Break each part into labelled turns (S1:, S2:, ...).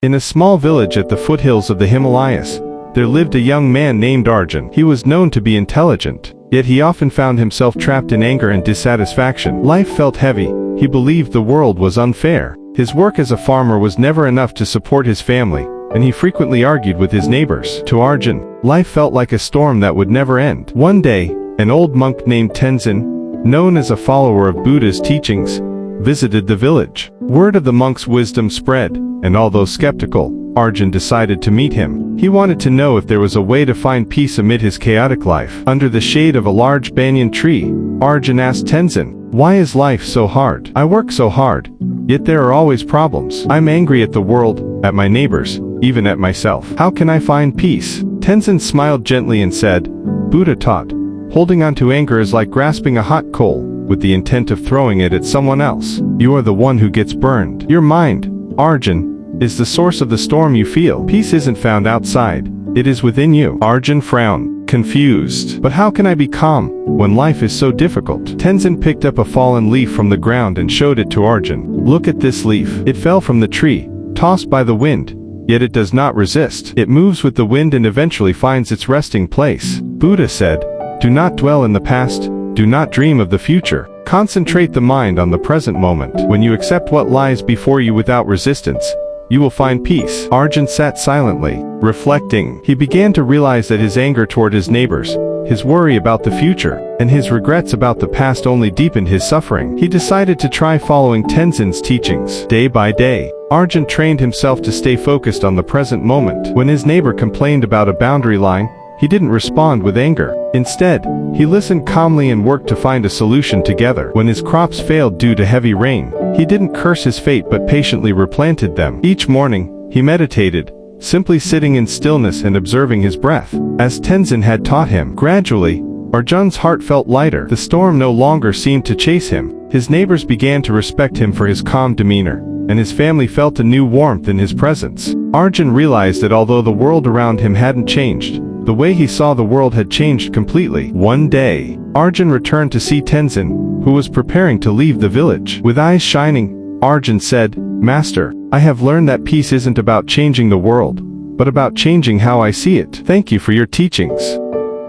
S1: In a small village at the foothills of the Himalayas, there lived a young man named Arjun. He was known to be intelligent, yet he often found himself trapped in anger and dissatisfaction. Life felt heavy. He believed the world was unfair. His work as a farmer was never enough to support his family, and he frequently argued with his neighbors. To Arjun, life felt like a storm that would never end. One day, an old monk named Tenzin, known as a follower of Buddha's teachings, visited the village. Word of the monk's wisdom spread, and although skeptical, Arjun decided to meet him. He wanted to know if there was a way to find peace amid his chaotic life. Under the shade of a large banyan tree, Arjun asked Tenzin, "Why is life so hard? I work so hard, yet there are always problems. I'm angry at the world, at my neighbors, even at myself. How can I find peace?" Tenzin smiled gently and said, "Buddha taught, holding on to anger is like grasping a hot coal, with the intent of throwing it at someone else. You are the one who gets burned. Your mind, Arjun, is the source of the storm you feel. Peace isn't found outside, it is within you." Arjun frowned, confused. "But how can I be calm when life is so difficult?" Tenzin picked up a fallen leaf from the ground and showed it to Arjun. "Look at this leaf. It fell from the tree, tossed by the wind, yet it does not resist. It moves with the wind and eventually finds its resting place." Buddha said, "Do not dwell in the past, do not dream of the future. Concentrate the mind on the present moment. When you accept what lies before you without resistance, you will find peace." Arjun sat silently, reflecting. He began to realize that his anger toward his neighbors, his worry about the future, and his regrets about the past only deepened his suffering. He decided to try following Tenzin's teachings. Day by day, Arjun trained himself to stay focused on the present moment. When his neighbor complained about a boundary line, he didn't respond with anger. Instead, he listened calmly and worked to find a solution together. When his crops failed due to heavy rain, he didn't curse his fate but patiently replanted them. Each morning, he meditated, simply sitting in stillness and observing his breath, as Tenzin had taught him. Gradually, Arjun's heart felt lighter. The storm no longer seemed to chase him. His neighbors began to respect him for his calm demeanor, and his family felt a new warmth in his presence. Arjun realized that although the world around him hadn't changed, the way he saw the world had changed completely. One day, Arjun returned to see Tenzin, who was preparing to leave the village. With eyes shining, Arjun said, "Master, I have learned that peace isn't about changing the world, but about changing how I see it. Thank you for your teachings."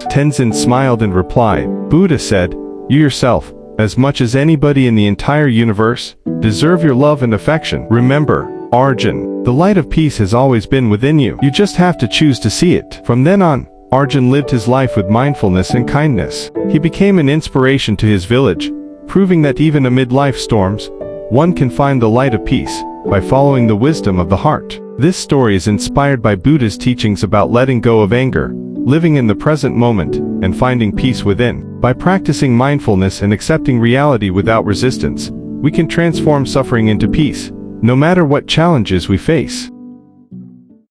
S1: Tenzin smiled and replied, "Buddha said, you yourself, as much as anybody in the entire universe, deserve your love and affection. Remember, Arjun, the light of peace has always been within you. You just have to choose to see it." From then on, Arjun lived his life with mindfulness and kindness. He became an inspiration to his village, proving that even amid life storms, one can find the light of peace by following the wisdom of the heart. This story is inspired by Buddha's teachings about letting go of anger, living in the present moment, and finding peace within. By practicing mindfulness and accepting reality without resistance, we can transform suffering into peace, no matter what challenges we face.